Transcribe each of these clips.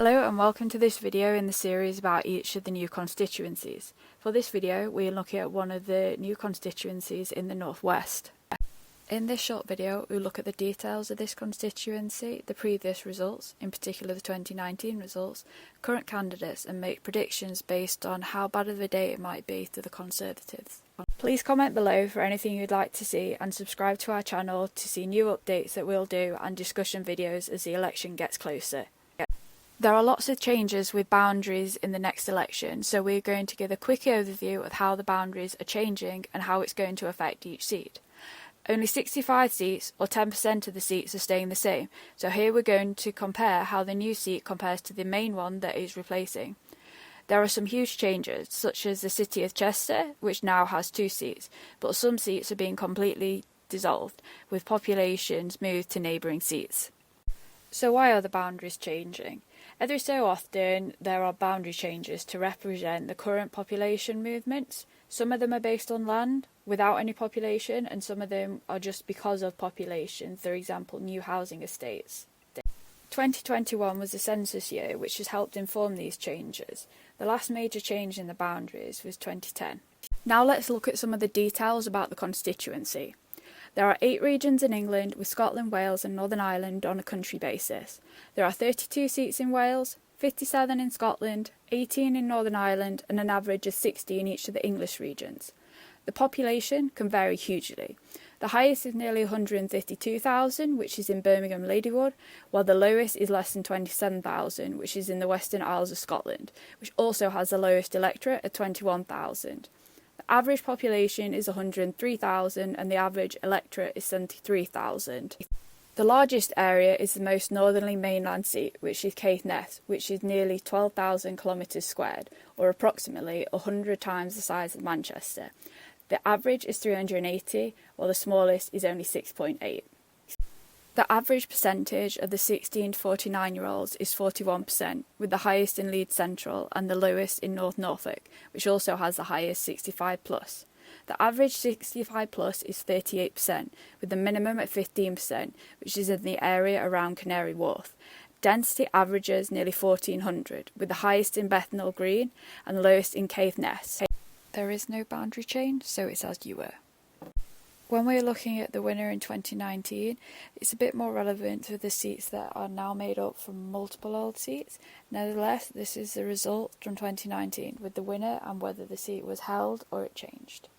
Hello and welcome to this video in the series about each of the new constituencies. For this video we are looking at one of the new constituencies in the northwest. In this short video we'll look at the details of this constituency, the previous results, in particular the 2019 results, current candidates, and make predictions based on how bad of a day it might be to the Conservatives. Please comment below for anything you'd like to see and subscribe to our channel to see new updates that we'll do and discussion videos as the election gets closer. There are lots of changes with boundaries in the next election, so we're going to give a quick overview of how the boundaries are changing and how it's going to affect each seat. Only 65 seats, or 10% of the seats, are staying the same, so here we're going to compare how the new seat compares to the main one that is replacing. There are some huge changes, such as the City of Chester, which now has 2 seats, but some seats are being completely dissolved, with populations moved to neighbouring seats. So why are the boundaries changing? Every so often there are boundary changes to represent the current population movements. Some of them are based on land without any population, and some of them are just because of population, for example new housing estates. 2021 was the census year, which has helped inform these changes. The last major change in the boundaries was 2010. Now let's look at some of the details about the constituency. There are 8 regions in England, with Scotland, Wales and Northern Ireland on a country basis. There are 32 seats in Wales, 57 in Scotland, 18 in Northern Ireland and an average of 60 in each of the English regions. The population can vary hugely. The highest is nearly 152,000, which is in Birmingham Ladywood, while the lowest is less than 27,000, which is in the Western Isles of Scotland, which also has the lowest electorate at 21,000. The average population is 103,000 and the average electorate is 73,000. The largest area is the most northerly mainland seat, which is Caithness, which is nearly 12,000 kilometres squared, or approximately 100 times the size of Manchester. The average is 380, while the smallest is only 6.8. The average percentage of the 16 to 49-year-olds is 41%, with the highest in Leeds Central and the lowest in North Norfolk, which also has the highest 65+. The average 65+ is 38%, with the minimum at 15%, which is in the area around Canary Wharf. Density averages nearly 1,400, with the highest in Bethnal Green and the lowest in Caithness. There is no boundary change, so it's as you were. When we're looking at the winner in 2019, it's a bit more relevant to the seats that are now made up from multiple old seats. Nevertheless, this is the result from 2019, with the winner and whether the seat was held or it changed.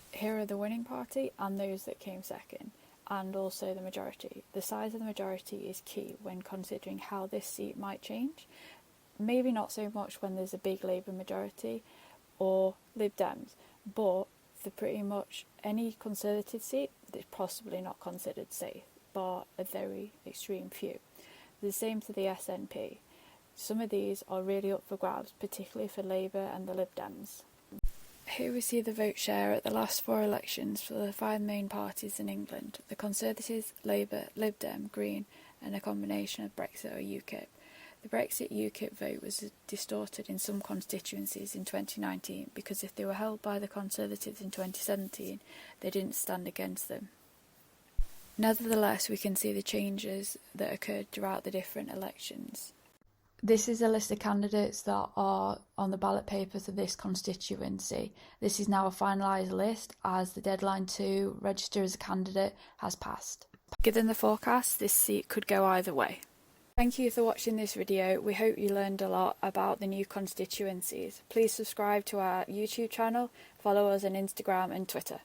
Here are the winning party and those that came second, and also the majority. The size of the majority is key when considering how this seat might change. Maybe not so much when there's a big Labour majority or Lib Dems, but for pretty much any Conservative seat that's possibly not considered safe, bar a very extreme few. The same for the SNP. Some of these are really up for grabs, particularly for Labour and the Lib Dems. Here we see the vote share at the last 4 elections for the 5 main parties in England: the Conservatives, Labour, Lib Dem, Green and a combination of Brexit or UKIP. The Brexit UKIP vote was distorted in some constituencies in 2019 because if they were held by the Conservatives in 2017, they didn't stand against them. Nevertheless, we can see the changes that occurred throughout the different elections. This is a list of candidates that are on the ballot paper for this constituency. This is now a finalised list as the deadline to register as a candidate has passed. Given the forecast, this seat could go either way. Thank you for watching this video. We hope you learned a lot about the new constituencies. Please subscribe to our YouTube channel, follow us on Instagram and Twitter.